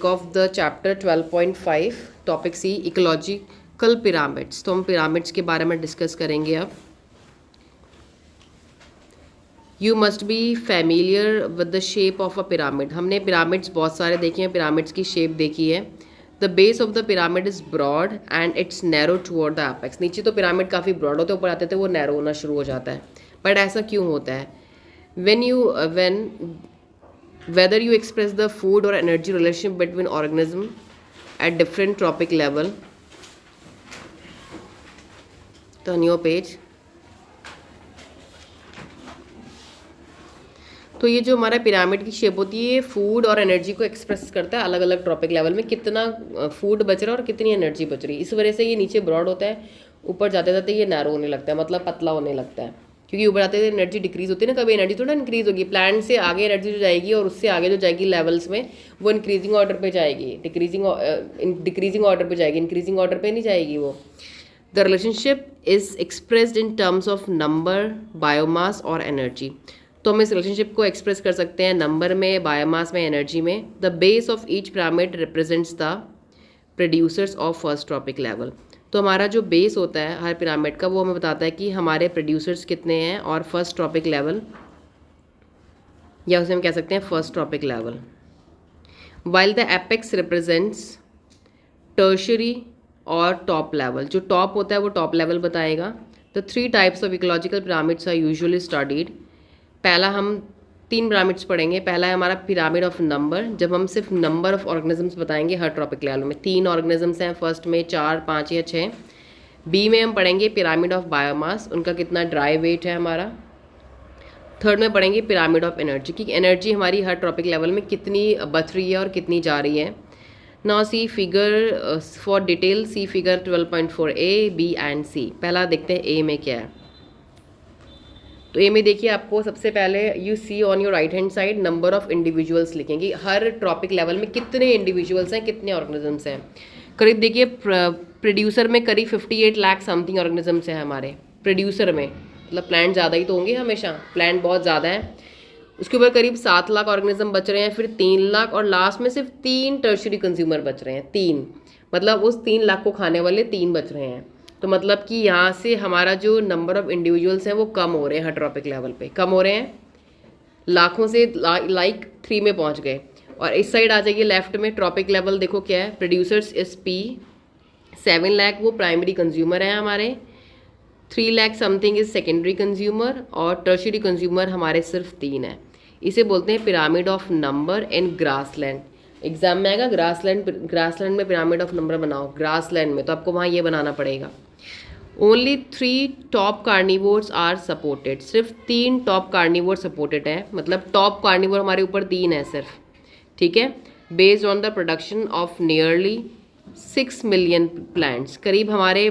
Of the chapter 12.5 topic C ecological pyramids. तो हम pyramids के बारे में डिस्कस करेंगे अब। You must be familiar with the shape of a pyramid. हमने पिरामिड्स बहुत सारे देखे हैं, पिरामिड्स की शेप देखी है। The base of the pyramid is broad and it's narrow toward the apex. नीचे तो पिरामिड काफ़ी ब्रॉड होते, ऊपर आते थे वो नैरो होना शुरू हो जाता है। बट ऐसा क्यों होता है? when whether you express the food or energy relationship between organism at different trophic level. Turn your page. तो ये जो हमारा पिरामिड की शेप होती है, ये फूड और एनर्जी को एक्सप्रेस करता है अलग अलग ट्रॉपिक लेवल में, कितना फूड बच रहा है और कितनी एनर्जी बच रही है। इस वजह से ये नीचे ब्रॉड होता है, ऊपर जाते जाते ये नैरो होने लगता है, मतलब पतला होने लगता है। क्योंकि ऊपर आते हुए एनर्जी डिक्रीज होती है ना, कभी एनर्जी थोड़ा इंक्रीज होगी, प्लांट से आगे एनर्जी जो जाएगी और उससे आगे जो जाएगी लेवल्स में, वो इंक्रीजिंग ऑर्डर पे जाएगी, डिक्रीजिंग ऑर्डर पे जाएगी, इंक्रीजिंग ऑर्डर पे नहीं जाएगी वो। The relationship is expressed in terms of number, biomass और एनर्जी। तो हम इस रिलेशनशिप को एक्सप्रेस कर सकते हैं नंबर में, बायोमास में, एनर्जी में। The base of each pyramid represents the producers of first trophic level. तो हमारा जो बेस होता है हर पिरामिड का, वो हमें बताता है कि हमारे प्रोड्यूसर्स कितने हैं और फर्स्ट ट्रॉपिक लेवल, या उसे हम कह सकते हैं first trophic level. While the apex represents tertiary और टॉप लेवल। जो टॉप होता है वो टॉप लेवल बताएगा। The 3 types of ecological pyramids are usually studied. पहला हम 3 पिरामिड्स पढ़ेंगे। पहला है हमारा पिरामिड ऑफ नंबर, जब हम सिर्फ नंबर ऑफ ऑर्गेनिजम्स बताएंगे हर ट्रॉपिक लेवल में। 3 ऑर्गेनिजम्स हैं फर्स्ट में, 4, 5 या 6। बी में हम पढ़ेंगे पिरामिड ऑफ बायोमास, उनका कितना ड्राई वेट है हमारा। थर्ड में पढ़ेंगे पिरामिड ऑफ एनर्जी, कि एनर्जी हमारी हर ट्रॉपिक लेवल में कितनी बच रही है और कितनी जा रही है। Now see figure for detail, see figure 12.4 A, B and C. पहला देखते हैं ए में क्या है। तो ए में देखिए, आपको सबसे पहले you see on your right hand side number of individuals लिखेंगे, हर ट्रॉपिक लेवल में कितने इंडिविजुअल्स हैं, कितने ऑर्गेनिजम्स हैं। करीब देखिए प्रोड्यूसर में करीब 58 लाख समथिंग ऑर्गेनिजम्स हैं हमारे प्रोड्यूसर में, मतलब प्लांट ज़्यादा ही तो होंगे हमेशा, प्लांट बहुत ज़्यादा है। उसके ऊपर करीब 7 लाख ऑर्गेनिज्म बच रहे हैं, फिर 3 लाख, और लास्ट में सिर्फ 3 टर्शरी कंज्यूमर बच रहे हैं। 3 मतलब उस 3 लाख को खाने वाले 3 बच रहे हैं। तो मतलब कि यहाँ से हमारा जो नंबर ऑफ इंडिविजुअल्स हैं वो कम हो रहे हैं, हर ट्रॉपिक लेवल पे कम हो रहे हैं, लाखों से लाइक 3 में पहुँच गए। और इस साइड आ जाइए लेफ्ट में, ट्रॉपिक लेवल देखो क्या है, प्रोड्यूसर्स एस पी 7 लाख वो प्राइमरी कंज्यूमर हैं हमारे, 3 lakh something is secondary consumer, और टर्शरी कंज्यूमर हमारे सिर्फ 3 है। इसे बोलते हैं pyramid of number in grassland. Exam में आएगा ग्रासलैंड में पिरामिड ऑफ नंबर बनाओ, ग्रासलैंड में, तो आपको वहाँ ये बनाना पड़ेगा। Only 3 top carnivores are supported. सिर्फ 3 टॉप कार्निवोर सपोर्टेड है, मतलब टॉप कार्निवोर हमारे ऊपर 3 है सिर्फ, ठीक है। Based on the production of nearly 6 million plants, करीब हमारे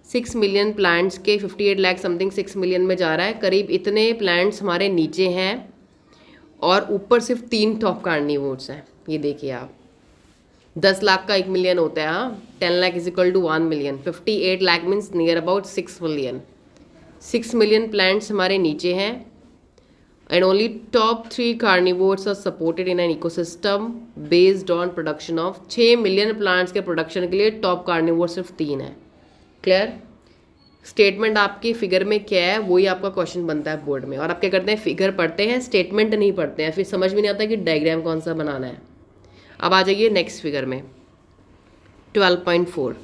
6 मिलियन प्लांट्स के 58 लाख समथिंग 6 मिलियन में जा रहा है, करीब इतने प्लांट्स हमारे नीचे हैं, और ऊपर सिर्फ 3 टॉप कार्निवोर्स हैं। ये देखिए आप, 10 लाख का 1 मिलियन होता है, हाँ, 10 lakh is equal to 1 million, 58 lakh means near about 6 million. 6 million plants हमारे नीचे हैं, and only top 3 carnivores are supported in an ecosystem based on production of 6 million plants के प्रोडक्शन के लिए टॉप कार्निवोर सिर्फ 3 है। क्लियर? स्टेटमेंट आपकी फिगर में क्या है वही आपका क्वेश्चन बनता है बोर्ड में, और आप क्या करते हैं, फिगर पढ़ते हैं, स्टेटमेंट नहीं पढ़ते हैं, फिर समझ में नहीं आता कि डायग्राम कौन सा बनाना है। अब आ जाइए नेक्स्ट फिगर में 12.4।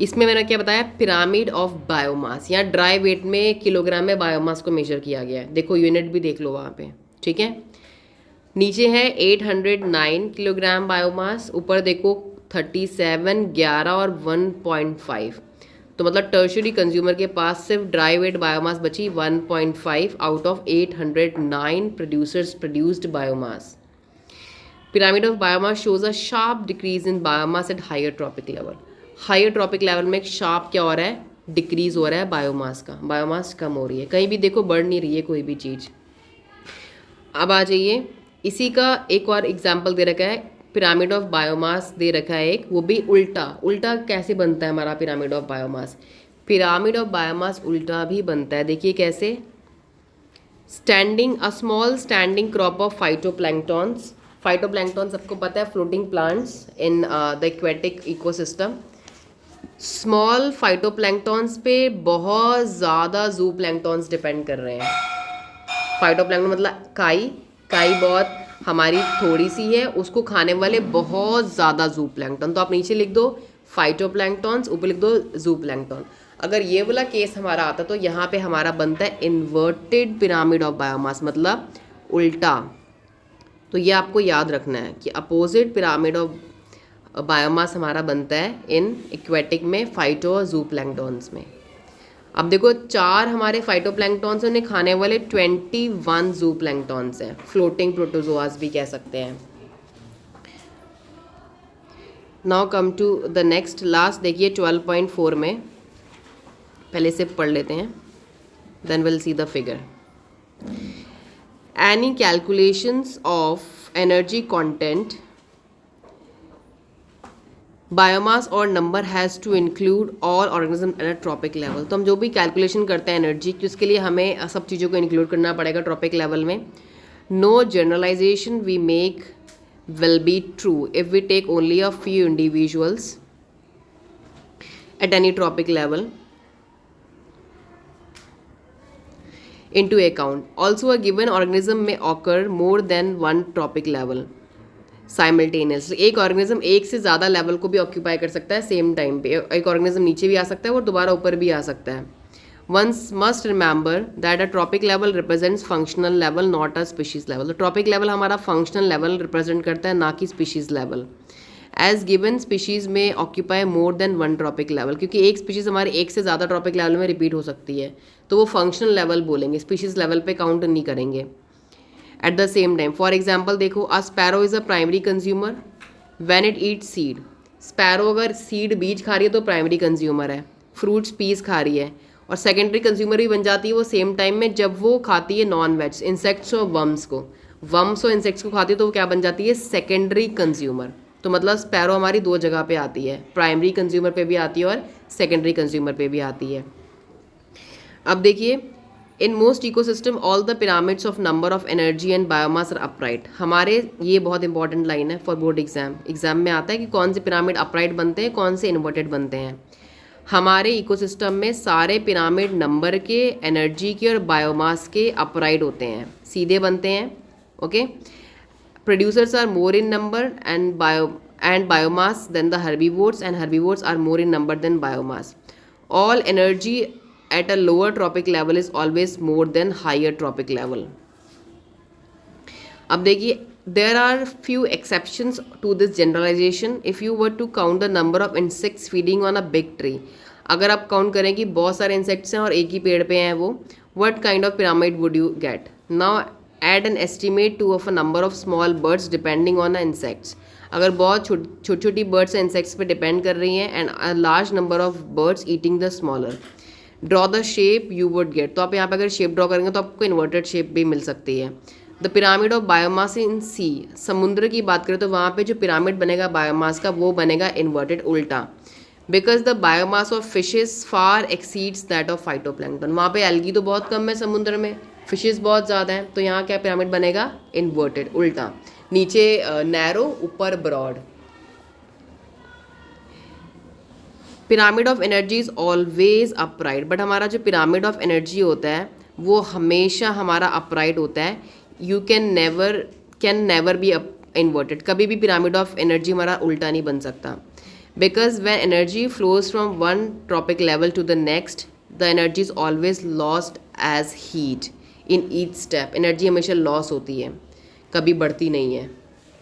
इसमें मैंने क्या बताया, पिरामिड ऑफ बायोमास। यहाँ ड्राई वेट में किलोग्राम में बायोमास को मेजर किया गया है, देखो यूनिट भी देख लो वहाँ पे, ठीक है। नीचे है 809 किलोग्राम बायोमास, ऊपर देखो 37, 11 और 1.5। तो मतलब टर्शरी कंज्यूमर के पास सिर्फ ड्राई वेट बायोमास बची 1.5 out of 809 producers produced biomass. Pyramid of biomass shows a sharp decrease in biomass at higher trophic level. Higher trophic level में एक शार्प क्या हो रहा है, डिक्रीज हो रहा है बायोमास का, बायोमास कम हो रही है, कहीं भी देखो बढ़ नहीं रही है कोई भी चीज़। अब आ जाइए, इसी का एक और एग्जाम्पल दे रखा है, पिरामिड ऑफ बायोमास दे रखा है एक, वो भी उल्टा। उल्टा कैसे बनता है हमारा pyramid of biomass? Pyramid of biomass उल्टा भी बनता है, देखिए कैसे। Standing a small standing crop of phytoplanktons phytoplankton सबको पता है, floating plants in the aquatic ecosystem. Small phytoplanktons पे बहुत ज़्यादा जू प्लैंक्टन्स डिपेंड कर रहे हैं। फाइटोप्लैंक्टन मतलब काई बहुत हमारी थोड़ी सी है, उसको खाने वाले बहुत ज़्यादा जू प्लैंक्टन। तो आप नीचे लिख दो फाइटोप्लैंक्टन्स, ऊपर लिख दो जू प्लैंक्टन। अगर ये वाला केस हमारा आता तो यहाँ पे हमारा बनता है इन्वर्टेड पिरामिड ऑफ बायोमास, मतलब उल्टा। तो ये आपको याद रखना है कि अपोजिट पिरामिड ऑफ बायोमास हमारा बनता है इन एक्वेटिक में, फाइटो और जू प्लैंक्टन्स में। अब देखो 4 हमारे फाइटोप्लैंक्टन्स उन्हें खाने वाले 21 जू प्लैंक्टन्स हैं, फ्लोटिंग प्रोटोजोआस भी कह सकते हैं। Now come to the next last, देखिए 12.4 में, पहले से पढ़ लेते हैं, then will see the figure. Any calculations of energy content biomass और number has to include all organism at a trophic level. तो हम जो भी कैलकुलेशन करते हैं एनर्जी की, उसके लिए हमें सब चीज़ों को इंक्लूड करना पड़ेगा ट्रॉपिक लेवल में। No generalization we make will be true if we take only a few individuals at any tropic level into account. Also, a given organism may occur more than one tropic level simultaneously. एक organism एक से ज़्यादा level को भी occupy कर सकता है same time पे। एक ऑर्गेनिज्म नीचे भी आ सकता है और दोबारा ऊपर भी आ सकता है। Ones must remember that a tropic level represents functional level, not a species level. तो tropic level हमारा functional level represent करता है, ना कि species level. As given species में occupy more than one tropic level, क्योंकि एक species हमारे एक से ज़्यादा tropic level में repeat हो सकती है, तो वो functional level बोलेंगे, species level पे count नहीं करेंगे। At the same time, for example देखो, a sparrow is a primary consumer when it eats seed. Sparrow अगर seed बीज खा रही है तो primary consumer है, fruits peas खा रही है, और सेकेंडरी कंज्यूमर भी बन जाती है वो सेम टाइम में जब वो खाती है नॉन वेज इंसेक्ट्स और वर्म्स और इंसेक्ट्स को खाती है, तो वो क्या बन जाती है, सेकेंडरी कंज्यूमर। तो मतलब स्पैरो हमारी 2 जगह पे आती है, प्राइमरी कंज्यूमर पे भी आती है और सेकेंडरी कंज्यूमर पे भी आती है। अब देखिए, in most ecosystem all the pyramids of number of energy and biomass are upright. हमारे ये बहुत इंपॉर्टेंट लाइन है फॉर बोर्ड एग्जाम में आता है कि कौन से पिरामिड अपराइट बनते हैं, कौन से इन्वर्टेड बनते हैं। हमारे इकोसिस्टम में सारे पिरामिड नंबर के, एनर्जी के और बायोमास के अपराइट होते हैं, सीधे बनते हैं। Okay, producers are more in number and biomass than the herbivores, and herbivores are more in number than biomass. All energy at a lower trophic level is always more than higher trophic level. अब देखिए, there are few exceptions to this generalization if you were to count the number of insects feeding on a big tree. अगर आप count करें कि बहुत सारे insects हैं और एक ही पेड़ पे हैं वो, what kind of pyramid would you get? Now add an estimate to of a number of small birds depending on the insects. अगर बहुत छोटी छोटी बर्ड्स इंसेक्ट्स पे डिपेंड कर रही हैं and a large number of birds eating the smaller, draw the shape you would get. तो आप यहाँ पे अगर शेप ड्रॉ करेंगे तो आपको इन्वर्टेड शेप भी मिल सकती है। द पिरामिड ऑफ बायोमास इन सी, समुद्र की बात करें तो वहाँ पे जो पिरामिड बनेगा बायोमास का वो बनेगा इन्वर्टेड, उल्टा। Because the biomass of fishes far exceeds that of phytoplankton. वहाँ पे एल्गी तो बहुत कम है समुद्र में, फिशेस बहुत ज़्यादा हैं, तो यहाँ क्या पिरामिड बनेगा, इन्वर्टेड, उल्टा। नीचे नैरो, ऊपर broad. Pyramid of energy is always upright, but हमारा जो पिरामिड ऑफ एनर्जी होता है वो हमेशा हमारा अपराइट होता है। You can never be inverted, कभी भी पिरामिड ऑफ एनर्जी हमारा उल्टा नहीं बन सकता। Because when energy flows from one trophic level to the next, the energy is always lost as heat in each step. Energy हमेशा लॉस होती है, कभी बढ़ती नहीं है।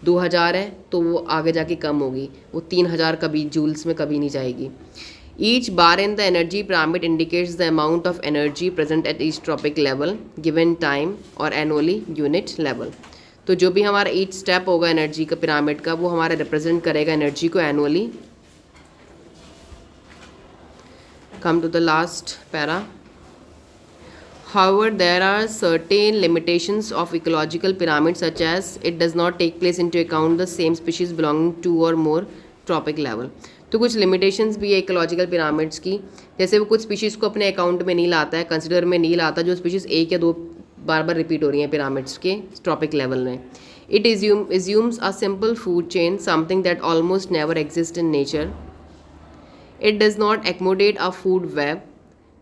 2000 है तो वो आगे जाके कम होगी, वो 3000 कभी जूल्स में कभी नहीं जाएगी। Each bar in the energy pyramid indicates the amount of energy present at each tropic level given time और annually unit level. तो जो भी हमारा each step होगा एनर्जी का पिरामिड का, वो हमारा रिप्रेजेंट करेगा एनर्जी को annually. Come to the last para. However, there are certain limitations of ecological pyramids such as it does not take place into account the same species belonging to or more tropic level. तो कुछ limitations भी है ecological pyramids की, जैसे वो कुछ species को अपने अकाउंट में नहीं लाता है, कंसिडर में नहीं लाता, जो स्पीशीज़ एक या दो बार बार रिपीट हो रही हैं पिरामिड्स के ट्रॉपिक लेवल में। It assumes a simple food chain, something that almost never exists in nature. It does not accommodate a food web.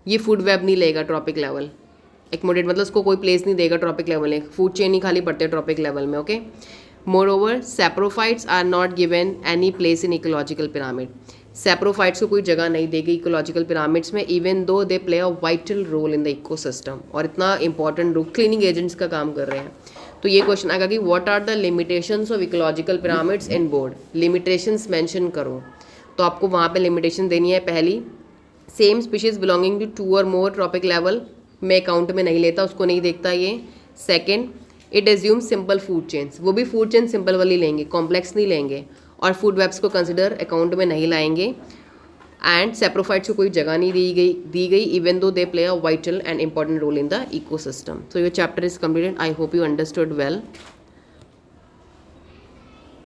ये फूड वेब नहीं लेगा ट्रॉपिक लेवल. एक्मोडेट मतलब उसको कोई प्लेस नहीं देगा ट्रॉपिक लेवल में. फूड चेन ही खाली पड़ते हैं ट्रॉपिक लेवल में. Okay. Moreover saprophytes are not given any place in ecological pyramid. Saprophytes को कोई जगह नहीं देगी इकोलॉजिकल पिरामिड्स में, even though they play a vital role in the ecosystem. और इतना इंपॉर्टेंट रोल क्लीनिंग एजेंट्स का काम कर रहे हैं. तो ये क्वेश्चन आएगा कि what are the limitations of ecological pyramids in board. Limitations mention करो. तो आपको वहाँ पे लिमिटेशन देनी है. पहली, सेम स्पीशीज बिलोंगिंग टू 2 और मोर ट्रॉपिक लेवल में अकाउंट में नहीं लेता, उसको नहीं देखता ये. Second, it assume simple food chains. वो भी फूड चेन सिंपल वाली लेंगे, कॉम्प्लेक्स नहीं लेंगे. और फूड वेब्स को कंसिडर अकाउंट में नहीं लाएंगे. एंड सैप्रोफाइट्स को कोई जगह नहीं दी गई even though they play a vital and important role in the ecosystem. So your chapter is completed. I hope you understood well.